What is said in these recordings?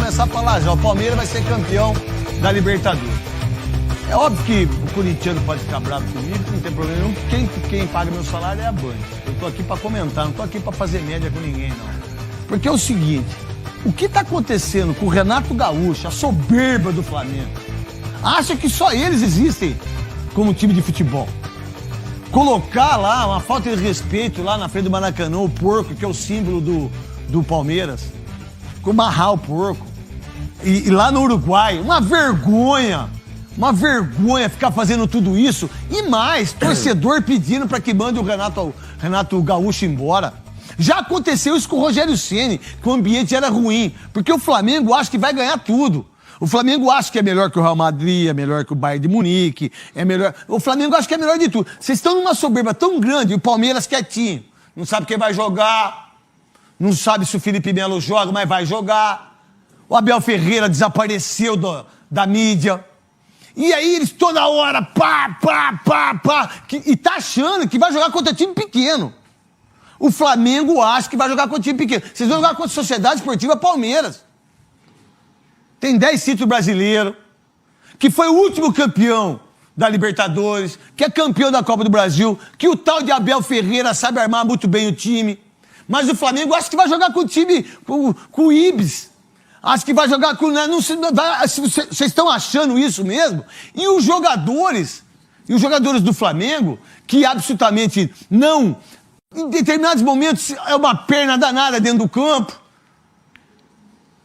começar a falar já. O Palmeiras vai ser campeão da Libertadores. É óbvio que o corintiano pode ficar bravo comigo, não tem problema nenhum. Quem paga meu salário é a Band. Eu tô aqui para comentar, não tô aqui para fazer média com ninguém, não. Porque é o seguinte, o que tá acontecendo com o Renato Gaúcho, a soberba do Flamengo, acha que só eles existem como time de futebol. Colocar lá uma falta de respeito lá na frente do Maracanã, o porco, que é o símbolo do Palmeiras, barrar o porco. E lá no Uruguai, uma vergonha ficar fazendo tudo isso. E mais, torcedor pedindo para que mande o Renato Gaúcho embora. Já aconteceu isso com o Rogério Ceni, que o ambiente era ruim, porque o Flamengo acha que vai ganhar tudo. O Flamengo acha que é melhor que o Real Madrid, é melhor que o Bayern de Munique, é melhor... O Flamengo acha que é melhor de tudo. Vocês estão numa soberba tão grande, e o Palmeiras quietinho. Não sabe quem vai jogar, não sabe se o Felipe Melo joga, mas vai jogar. O Abel Ferreira desapareceu da mídia. E aí eles toda hora, pá. E tá achando que vai jogar contra time pequeno. O Flamengo acha que vai jogar contra time pequeno. Vocês vão jogar contra a Sociedade Esportiva Palmeiras. Tem 10 títulos brasileiros, que foi o último campeão da Libertadores, que é campeão da Copa do Brasil, que o tal de Abel Ferreira sabe armar muito bem o time. Mas o Flamengo acha que vai jogar com o time, com o Ibis. Acho que vai jogar com... Vocês estão achando isso mesmo? E os jogadores do Flamengo, que absolutamente não... Em determinados momentos é uma perna danada dentro do campo.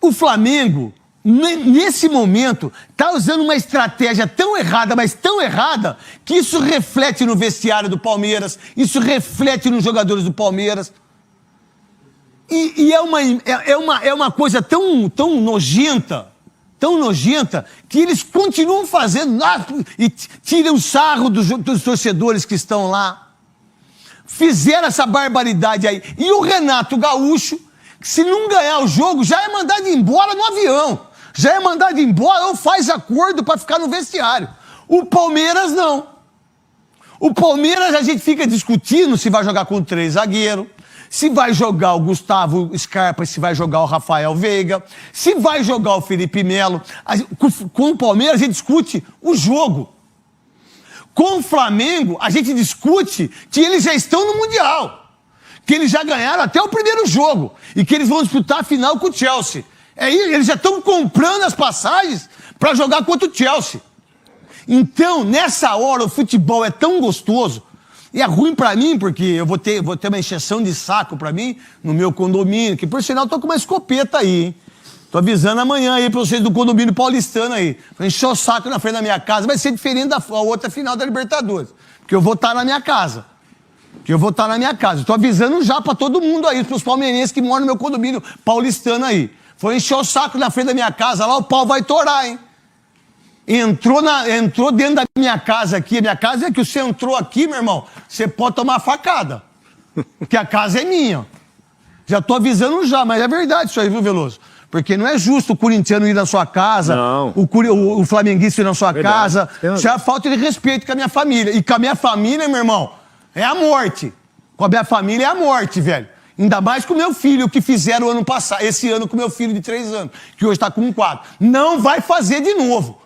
O Flamengo, nesse momento, está usando uma estratégia tão errada, mas tão errada, que isso reflete no vestiário do Palmeiras, isso reflete nos jogadores do Palmeiras. E é uma coisa tão nojenta, que eles continuam fazendo lá e tiram sarro dos torcedores que estão lá. Fizeram essa barbaridade aí. E o Renato Gaúcho, se não ganhar o jogo, já é mandado embora no avião. Já é mandado embora ou faz acordo para ficar no vestiário. O Palmeiras não. O Palmeiras a gente fica discutindo se vai jogar com 3 zagueiros, se vai jogar o Gustavo Scarpa, se vai jogar o Rafael Veiga, se vai jogar o Felipe Melo. Com o Palmeiras a gente discute o jogo. Com o Flamengo, a gente discute que eles já estão no Mundial, que eles já ganharam até o primeiro jogo e que eles vão disputar a final com o Chelsea. Eles já estão comprando as passagens para jogar contra o Chelsea. Então, nessa hora, o futebol é tão gostoso e é ruim para mim, porque eu vou ter uma encheção de saco para mim no meu condomínio, que por sinal eu tô com uma escopeta aí, hein? Tô avisando amanhã aí pra vocês do condomínio paulistano aí. Vou encher o saco na frente da minha casa. Vai ser diferente da outra final da Libertadores. Porque eu vou estar na minha casa. Tô avisando já pra todo mundo aí, pros palmeirenses que moram no meu condomínio paulistano aí. Vou encher o saco na frente da minha casa lá, o pau vai torar, hein? Entrou dentro da minha casa aqui. A minha casa é que você entrou aqui, meu irmão, você pode tomar facada. Porque a casa é minha. Já tô avisando já, mas é verdade isso aí, viu, Veloso? Porque não é justo o corintiano ir na sua casa, o flamenguista ir na sua casa. Isso é a falta de respeito com a minha família. E com a minha família, meu irmão, é a morte. Com a minha família é a morte, velho. Ainda mais com o meu filho, o que fizeram ano passado, esse ano com o meu filho de 3 anos, que hoje está com 4. Não vai fazer de novo.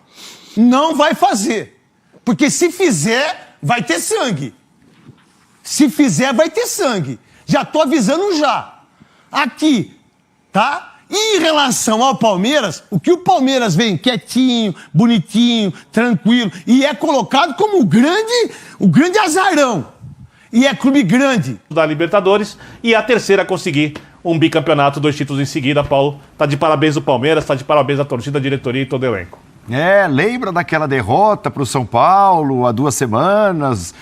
Não vai fazer. Porque se fizer, vai ter sangue. Se fizer, vai ter sangue. Já tô avisando já. Aqui, tá? E em relação ao Palmeiras, o que o Palmeiras vem quietinho, bonitinho, tranquilo, e é colocado como o grande azarão. E é clube grande. Da Libertadores e a terceira a conseguir um bicampeonato, 2 títulos em seguida. Paulo, tá de parabéns o Palmeiras, tá de parabéns a torcida, a diretoria e todo o elenco. Lembra daquela derrota para o São Paulo há 2 semanas?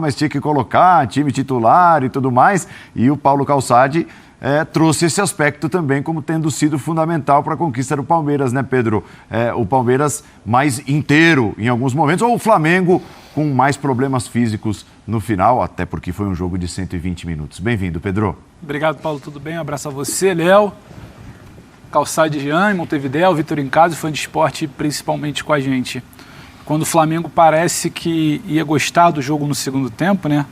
Mas tinha que colocar time titular e tudo mais. E o Paulo Calçade trouxe esse aspecto também como tendo sido fundamental para a conquista do Palmeiras, né, Pedro? O Palmeiras mais inteiro em alguns momentos, ou o Flamengo com mais problemas físicos no final, até porque foi um jogo de 120 minutos. Bem-vindo, Pedro. Obrigado, Paulo. Tudo bem? Um abraço a você, Léo, Calçade Jean, Montevidéu, Vitor Incado, fã de esporte, principalmente com a gente. Quando o Flamengo parece que ia gostar do jogo no segundo tempo, né?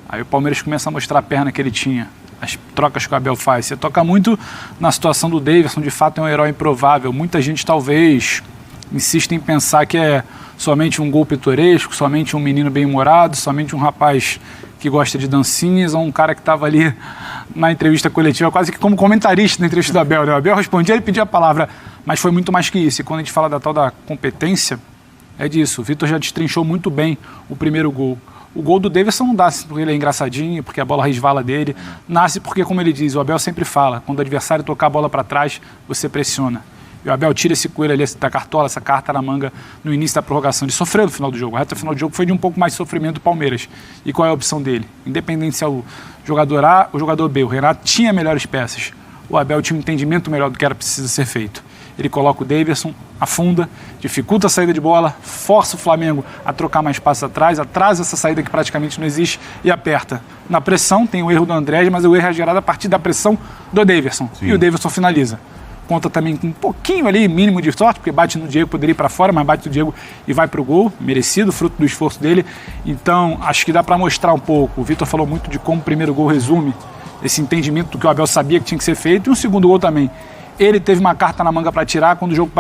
Aí o Palmeiras começa a mostrar a perna que ele tinha. as trocas que o Abel faz. Você toca muito na situação do Davidson, de fato é um herói improvável. Muita gente talvez insiste em pensar que é somente um gol pitoresco, somente um menino bem-humorado, somente um rapaz que gosta de dancinhas, ou um cara que estava ali na entrevista coletiva, quase que como comentarista na entrevista do Abel, né? O Abel respondia, ele pedia a palavra, mas foi muito mais que isso. E quando a gente fala da tal da competência, é disso. O Vitor já destrinchou muito bem o primeiro gol. O gol do Davidson não dá porque ele é engraçadinho, porque a bola resvala dele. Nasce porque, como ele diz, o Abel sempre fala, quando o adversário tocar a bola para trás, você pressiona. E o Abel tira esse coelho ali, essa cartola, essa carta na manga no início da prorrogação. Ele sofreu no final do jogo. A reta final do jogo foi de um pouco mais de sofrimento do Palmeiras. E qual é a opção dele? Independente se é o jogador A ou o jogador B. O Renato tinha melhores peças. O Abel tinha um entendimento melhor do que era preciso ser feito. Ele coloca o Davidson, afunda, dificulta a saída de bola, força o Flamengo a trocar mais passos atrás, atrasa essa saída que praticamente não existe e aperta. Na pressão tem o erro do Andrés, mas o erro é gerado a partir da pressão do Davidson. Sim. E o Davidson finaliza. Conta também com um pouquinho ali, mínimo de sorte, porque bate no Diego, poderia ir para fora, mas bate no Diego e vai para o gol, merecido, fruto do esforço dele. Então, acho que dá para mostrar um pouco. O Vitor falou muito de como o primeiro gol resume esse entendimento do que o Abel sabia que tinha que ser feito, e um segundo gol também. Ele teve uma carta na manga para tirar quando o jogo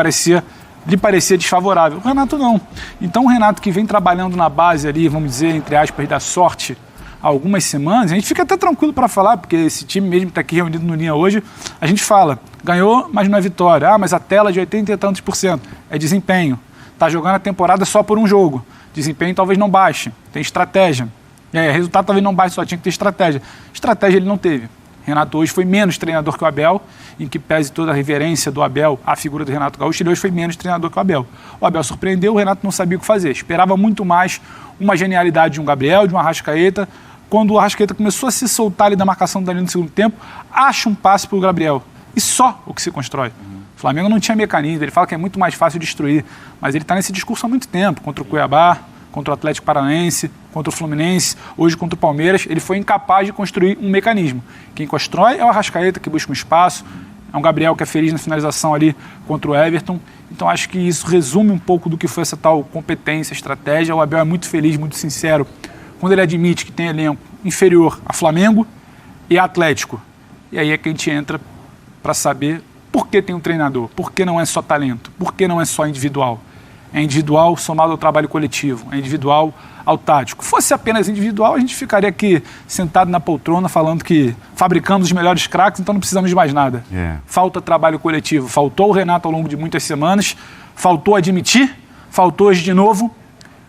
lhe parecia desfavorável. O Renato não. Então o Renato, que vem trabalhando na base ali, vamos dizer, entre aspas, da sorte, há algumas semanas, a gente fica até tranquilo para falar, porque esse time mesmo está aqui reunido no Linha hoje, a gente fala, ganhou, mas não é vitória. Ah, mas a tela de 80 e tantos %. É desempenho. Está jogando a temporada só por um jogo. Desempenho talvez não baixe. Tem estratégia. Resultado talvez não baixe, só tinha que ter estratégia. Estratégia ele não teve. Renato hoje foi menos treinador que o Abel, em que pese toda a reverência do Abel à figura do Renato Gaúcho, ele hoje foi menos treinador que o Abel. O Abel surpreendeu, o Renato não sabia o que fazer. Esperava muito mais uma genialidade de um Gabriel, de um Arrascaeta. Quando o Arrascaeta começou a se soltar ali da marcação do Danilo no segundo tempo, acha um passe para o Gabriel. E só o que se constrói. O Flamengo não tinha mecanismo, ele fala que é muito mais fácil destruir, mas ele está nesse discurso há muito tempo, contra o Cuiabá, contra o Atlético Paranaense, contra o Fluminense, hoje contra o Palmeiras, ele foi incapaz de construir um mecanismo. Quem constrói é o Arrascaeta, que busca um espaço, é um Gabriel que é feliz na finalização ali contra o Everton. Então acho que isso resume um pouco do que foi essa tal competência, estratégia. O Abel é muito feliz, muito sincero, quando ele admite que tem elenco inferior a Flamengo e a Atlético. E aí é que a gente entra para saber por que tem um treinador, por que não é só talento, por que não é só individual. É individual somado ao trabalho coletivo, é individual ao tático. Fosse apenas individual, a gente ficaria aqui sentado na poltrona falando que fabricamos os melhores craques, então não precisamos de mais nada. Falta trabalho coletivo. Faltou o Renato ao longo de muitas semanas, faltou admitir, faltou hoje de novo,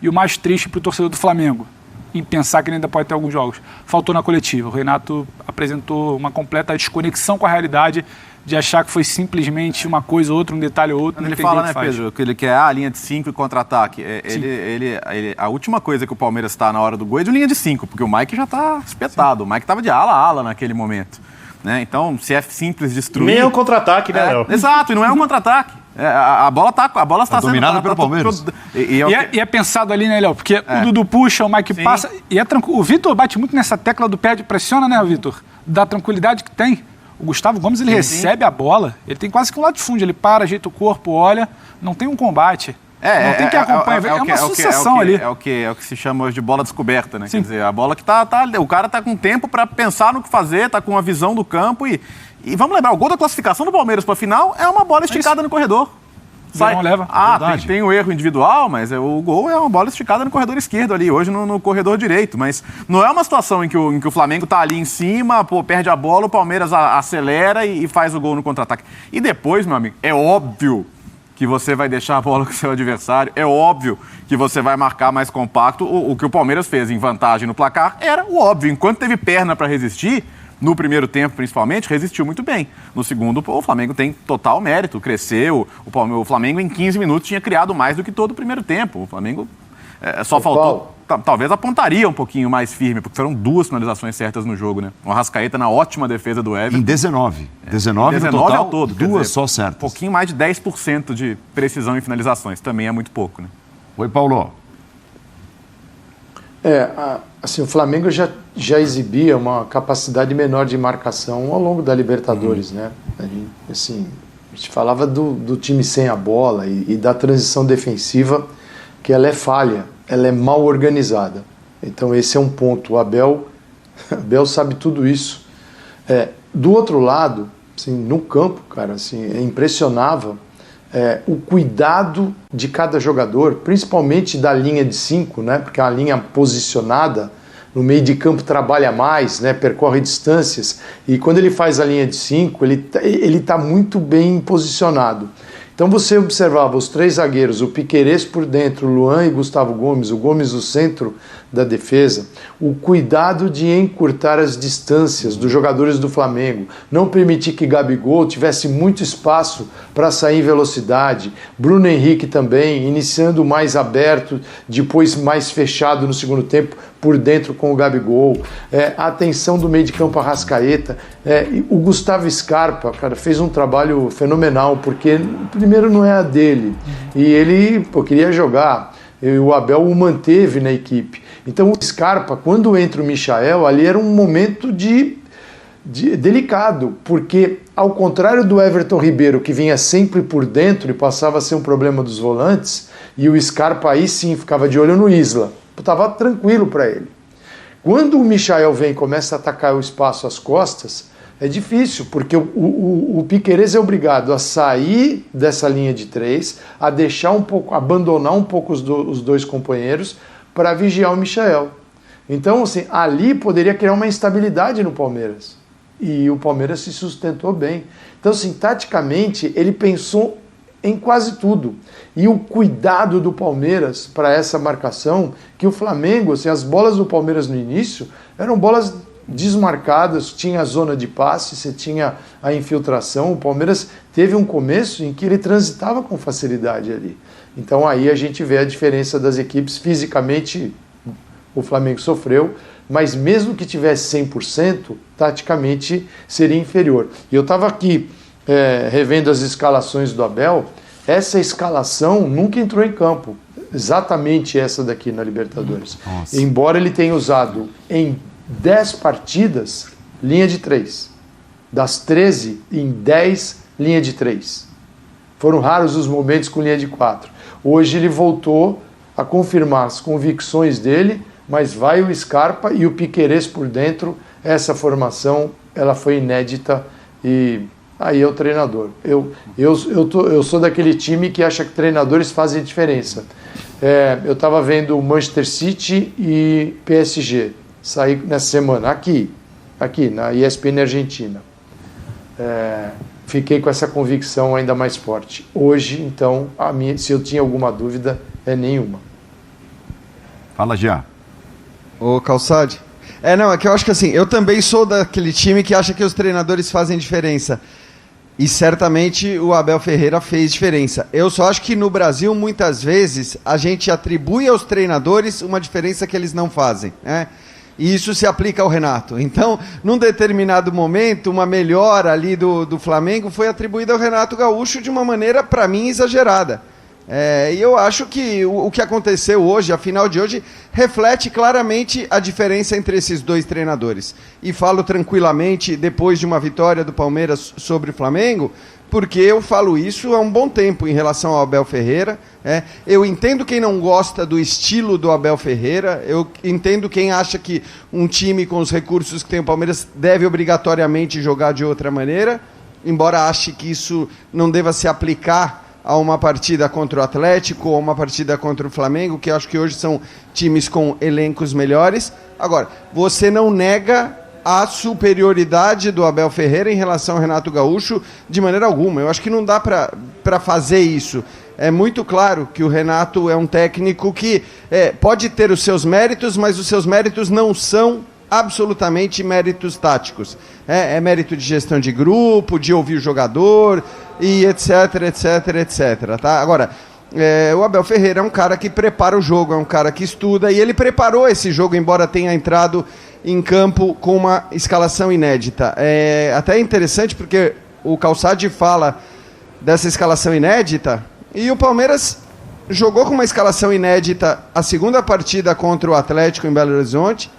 e o mais triste para o torcedor do Flamengo, em pensar que ele ainda pode ter alguns jogos, faltou na coletiva. O Renato apresentou uma completa desconexão com a realidade, de achar que foi simplesmente uma coisa ou outra, um detalhe ou outro. Ele fala, né, Pedro, que ele quer a linha de 5 e contra-ataque. A última coisa que o Palmeiras está na hora do gol é de linha de 5, porque o Mike já está espetado. Sim. O Mike estava de ala a ala naquele momento. Né? Então, se é simples destruir... Nem é um contra-ataque, né, Léo? Exato, e não é um contra-ataque. A bola está sendo dominada pelo Palmeiras. E é pensado ali, né, Léo? Porque o Dudu puxa, o Mike passa, e é tranquilo. O Vitor bate muito nessa tecla do pé de pressiona, né, Vitor? Da tranquilidade que tem. O Gustavo Gomes, ele recebe a bola, ele tem quase que um latifúndio, ele para, ajeita o corpo, olha, não tem um combate. Não tem que acompanhar, é uma sucessão ali. É o que se chama hoje de bola descoberta, né? Sim. Quer dizer, a bola que o cara tá com tempo para pensar no que fazer, tá com a visão do campo e vamos lembrar, o gol da classificação do Palmeiras para a final é uma bola esticada no corredor. Sai. Não leva. Tem um erro individual, mas o gol é uma bola esticada no corredor esquerdo ali, hoje no corredor direito. Mas não é uma situação em que o Flamengo tá ali em cima, perde a bola, o Palmeiras acelera e faz o gol no contra-ataque. E depois, meu amigo, é óbvio que você vai deixar a bola com o seu adversário, é óbvio que você vai marcar mais compacto. O que o Palmeiras fez em vantagem no placar era o óbvio. Enquanto teve perna para resistir, no primeiro tempo, principalmente, resistiu muito bem. No segundo, o Flamengo tem total mérito, cresceu. O Flamengo, em 15 minutos, tinha criado mais do que todo o primeiro tempo. O Flamengo só faltou... Talvez apontaria um pouquinho mais firme, porque foram 2 finalizações certas no jogo, né? O Arrascaeta na ótima defesa do Everton. Em 19. 19 no total, ao todo. 2 só certas. Um pouquinho mais de 10% de precisão em finalizações. Também é muito pouco, né? Oi, Paulo. Assim, o Flamengo já exibia uma capacidade menor de marcação ao longo da Libertadores, né? A gente falava do time sem a bola e da transição defensiva, que ela é falha, ela é mal organizada. Então esse é um ponto. O Abel sabe tudo isso. Do outro lado, assim, no campo, cara, assim, impressionava o cuidado de cada jogador, principalmente da linha de 5, né? Porque é uma linha posicionada, no meio de campo trabalha mais, né? Percorre distâncias, e quando ele faz a linha de 5, ele tá muito bem posicionado. Então você observava os 3 zagueiros, o Piquerez por dentro, o Luan e Gustavo Gomes, o Gomes no centro da defesa, o cuidado de encurtar as distâncias dos jogadores do Flamengo, não permitir que Gabigol tivesse muito espaço para sair em velocidade, Bruno Henrique também, iniciando mais aberto, depois mais fechado no segundo tempo, por dentro com o Gabigol, a atenção do meio de campo Arrascaeta, o Gustavo Scarpa, cara, fez um trabalho fenomenal, porque primeiro não é a dele, e ele queria jogar, e o Abel o manteve na equipe. Então o Scarpa, quando entra o Michael, ali era um momento delicado, porque ao contrário do Everton Ribeiro, que vinha sempre por dentro e passava a ser um problema dos volantes, e o Scarpa aí sim ficava de olho no Isla, estava tranquilo para ele. Quando o Michael vem e começa a atacar o espaço às costas, é difícil, porque o Piquerez é obrigado a sair dessa linha de 3, a deixar um pouco, abandonar um pouco os 2 companheiros para vigiar o Michael. Então, assim, ali poderia criar uma instabilidade no Palmeiras. E o Palmeiras se sustentou bem. Então, assim, taticamente, ele pensou em quase tudo. E o cuidado do Palmeiras para essa marcação, que o Flamengo, assim, as bolas do Palmeiras no início eram bolas desmarcadas, tinha a zona de passe, você tinha a infiltração. O Palmeiras teve um começo em que ele transitava com facilidade ali. Então aí a gente vê a diferença das equipes. Fisicamente o Flamengo sofreu, mas mesmo que tivesse 100%, taticamente seria inferior. E eu estava aqui revendo as escalações do Abel. Essa escalação nunca entrou em campo, exatamente essa daqui na Libertadores. Nossa. Embora ele tenha usado em 10 partidas, linha de 3. Das 13, em 10, linha de 3. Foram raros os momentos com linha de 4. Hoje ele voltou a confirmar as convicções dele, mas vai o Scarpa e o Piquerez por dentro. Essa formação, ela foi inédita e aí é o treinador. Eu sou daquele time que acha que treinadores fazem diferença. Eu estava vendo o Manchester City e PSG. Saí nessa semana, aqui na ESPN Argentina. Fiquei com essa convicção ainda mais forte. Hoje, então, se eu tinha alguma dúvida, é nenhuma. Fala, Jean. Ô, Calçade. É que eu acho que assim, eu também sou daquele time que acha que os treinadores fazem diferença. E certamente o Abel Ferreira fez diferença. Eu só acho que no Brasil, muitas vezes, a gente atribui aos treinadores uma diferença que eles não fazem, né? E isso se aplica ao Renato. Então, num determinado momento, uma melhora ali do Flamengo foi atribuída ao Renato Gaúcho de uma maneira, para mim, exagerada. E eu acho que o que aconteceu hoje, a final de hoje, reflete claramente a diferença entre esses 2 treinadores. E falo tranquilamente, depois de uma vitória do Palmeiras sobre o Flamengo, porque eu falo isso há um bom tempo em relação ao Abel Ferreira. Eu entendo quem não gosta do estilo do Abel Ferreira, eu entendo quem acha que um time com os recursos que tem o Palmeiras deve obrigatoriamente jogar de outra maneira, embora ache que isso não deva se aplicar a uma partida contra o Atlético ou uma partida contra o Flamengo, que eu acho que hoje são times com elencos melhores. Agora, você não nega a superioridade do Abel Ferreira em relação ao Renato Gaúcho de maneira alguma. Eu acho que não dá para fazer isso. É muito claro que o Renato é um técnico que pode ter os seus méritos, mas os seus méritos não são absolutamente méritos táticos. É mérito de gestão de grupo, de ouvir o jogador e etc, etc, etc. Tá? Agora, o Abel Ferreira é um cara que prepara o jogo, é um cara que estuda, e ele preparou esse jogo, embora tenha entrado em campo com uma escalação inédita. Até interessante porque o Calçade fala dessa escalação inédita, e o Palmeiras jogou com uma escalação inédita a segunda partida contra o Atlético em Belo Horizonte.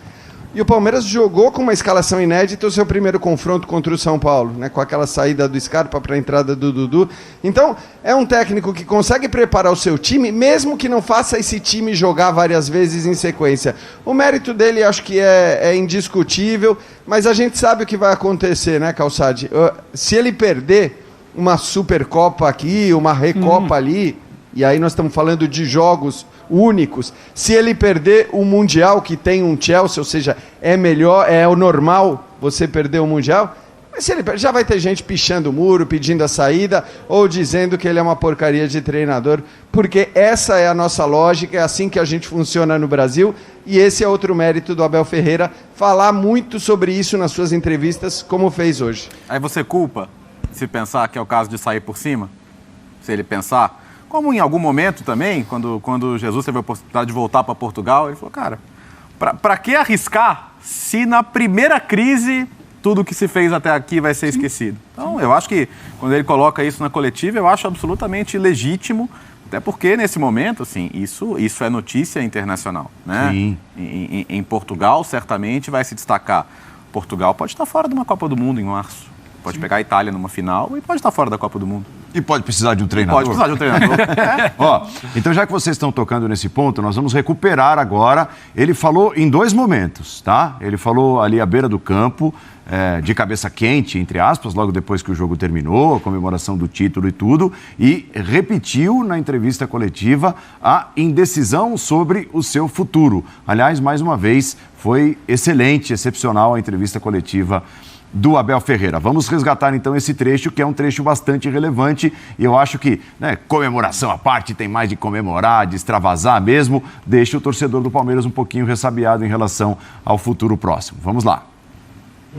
E o Palmeiras jogou com uma escalação inédita o seu primeiro confronto contra o São Paulo, né? Com aquela saída do Scarpa para a entrada do Dudu. Então, é um técnico que consegue preparar o seu time, mesmo que não faça esse time jogar várias vezes em sequência. O mérito dele acho que é indiscutível, mas a gente sabe o que vai acontecer, né, Calçade? Se ele perder uma Supercopa aqui, uma Recopa ali, e aí nós estamos falando de jogos únicos, se ele perder o Mundial, que tem um Chelsea, ou seja, é melhor, é o normal você perder o Mundial, mas se ele perder, já vai ter gente pichando o muro, pedindo a saída, ou dizendo que ele é uma porcaria de treinador, porque essa é a nossa lógica, é assim que a gente funciona no Brasil, e esse é outro mérito do Abel Ferreira, falar muito sobre isso nas suas entrevistas, como fez hoje. Aí você culpa, se pensar que é o caso de sair por cima, se ele pensar... Como em algum momento também, quando Jesus teve a oportunidade de voltar para Portugal, ele falou, cara, para que arriscar se na primeira crise tudo que se fez até aqui vai ser esquecido? Então, eu acho que quando ele coloca isso na coletiva, eu acho absolutamente legítimo, até porque nesse momento, assim, isso é notícia internacional, né? Sim. Em Portugal, certamente vai se destacar. Portugal pode estar fora de uma Copa do Mundo em março. Pode pegar a Itália numa final e pode estar fora da Copa do Mundo. E pode precisar de um treinador. Pode precisar de um treinador. Ó, então já que vocês estão tocando nesse ponto, nós vamos recuperar agora. Ele falou em 2 momentos, tá? Ele falou ali à beira do campo, de cabeça quente, entre aspas, logo depois que o jogo terminou, a comemoração do título e tudo, e repetiu na entrevista coletiva a indecisão sobre o seu futuro. Aliás, mais uma vez, foi excelente, excepcional a entrevista coletiva do Abel Ferreira. Vamos resgatar então esse trecho, que é um trecho bastante relevante, e eu acho que, né, comemoração à parte, tem mais de comemorar, de extravasar mesmo, deixa o torcedor do Palmeiras um pouquinho ressabiado em relação ao futuro próximo. Vamos lá.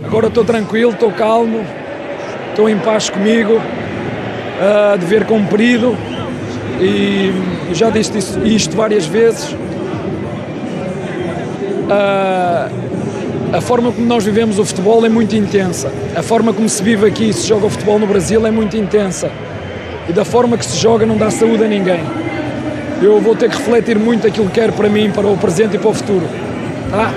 Agora estou tranquilo, estou calmo, estou em paz comigo, dever cumprido, e já disse isto várias vezes. A forma como nós vivemos o futebol é muito intensa. A forma como se vive aqui e se joga o futebol no Brasil é muito intensa. E da forma que se joga não dá saúde a ninguém. Eu vou ter que refletir muito aquilo que quero para mim, para o presente e para o futuro. Tá?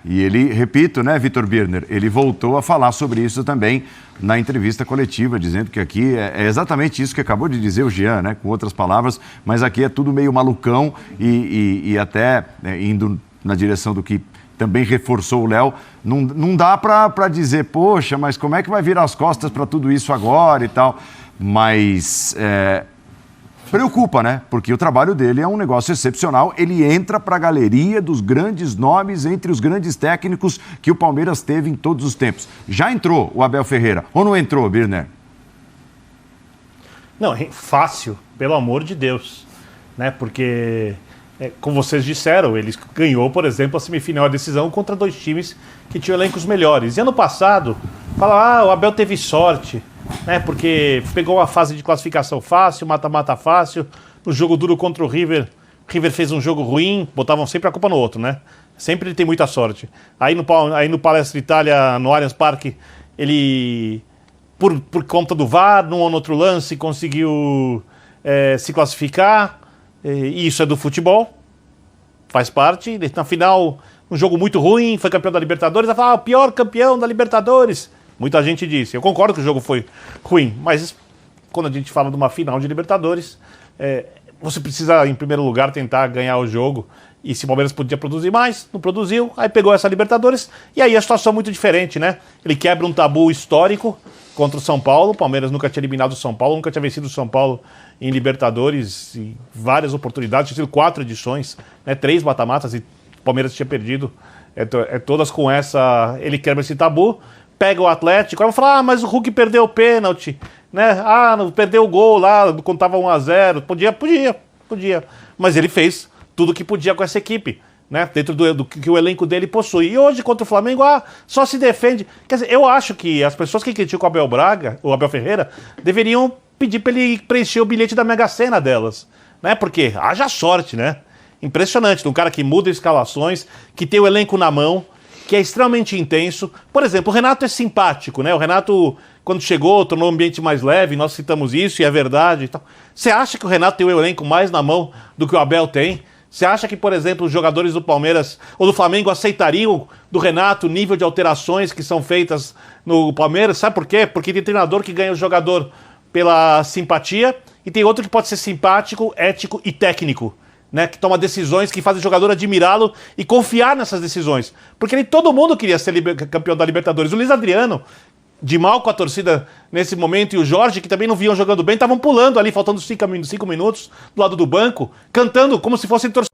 E ele, repito, né, Vitor Birner, ele voltou a falar sobre isso também na entrevista coletiva, dizendo que aqui é exatamente isso que acabou de dizer o Jean, né, com outras palavras, mas aqui é tudo meio malucão e até indo na direção do que também reforçou o Léo, não dá para dizer, poxa, mas como é que vai virar as costas para tudo isso agora e tal, mas preocupa, né? Porque o trabalho dele é um negócio excepcional, ele entra para a galeria dos grandes nomes, entre os grandes técnicos que o Palmeiras teve em todos os tempos. Já entrou o Abel Ferreira, ou não entrou, Birner? Não, fácil, pelo amor de Deus, né? Porque... como vocês disseram, ele ganhou, por exemplo, a semifinal, a decisão contra 2 times que tinham elencos melhores. E ano passado, fala, o Abel teve sorte, né? Porque pegou uma fase de classificação fácil, mata-mata fácil, no jogo duro contra o River fez um jogo ruim, botavam sempre a culpa no outro, né? Sempre ele tem muita sorte. Aí no Palestra Itália, no Allianz Parque, ele, por conta do VAR, num ou no outro lance, conseguiu se classificar. E isso é do futebol, faz parte. Na final, um jogo muito ruim, foi campeão da Libertadores. Vai falar, o pior campeão da Libertadores. Muita gente disse. Eu concordo que o jogo foi ruim, mas quando a gente fala de uma final de Libertadores, você precisa, em primeiro lugar, tentar ganhar o jogo. E se o Palmeiras podia produzir mais, não produziu, aí pegou essa Libertadores, e aí a situação é muito diferente, né? Ele quebra um tabu histórico contra o São Paulo. O Palmeiras nunca tinha eliminado o São Paulo, nunca tinha vencido o São Paulo em Libertadores, em várias oportunidades, tinha sido 4 edições, né? 3 mata-matas, e o Palmeiras tinha perdido todas com essa. Ele quebra esse tabu, pega o Atlético, aí vai falar, mas o Hulk perdeu o pênalti, né? Perdeu o gol lá, contava 1-0, podia, mas ele fez tudo que podia com essa equipe, né? Dentro do que o elenco dele possui. E hoje, contra o Flamengo, só se defende. Quer dizer, eu acho que as pessoas que criticam o Abel Ferreira, deveriam pedir para ele preencher o bilhete da Mega Sena delas, né? Porque haja sorte, né? Impressionante, um cara que muda escalações, que tem o elenco na mão, que é extremamente intenso. Por exemplo, o Renato é simpático, né? O Renato, quando chegou, tornou o ambiente mais leve, nós citamos isso, e é verdade. Você acha que o Renato tem o elenco mais na mão do que o Abel tem? Você acha que, por exemplo, os jogadores do Palmeiras ou do Flamengo aceitariam do Renato o nível de alterações que são feitas no Palmeiras? Sabe por quê? Porque tem treinador que ganha o jogador pela simpatia e tem outro que pode ser simpático, ético e técnico, né? Que toma decisões que fazem o jogador admirá-lo e confiar nessas decisões. Porque todo mundo queria ser campeão da Libertadores. O Luiz Adriano, de mal com a torcida nesse momento, e o Jorge, que também não vinham jogando bem, estavam pulando ali, faltando 5 minutos, do lado do banco, cantando como se fossem torcedores.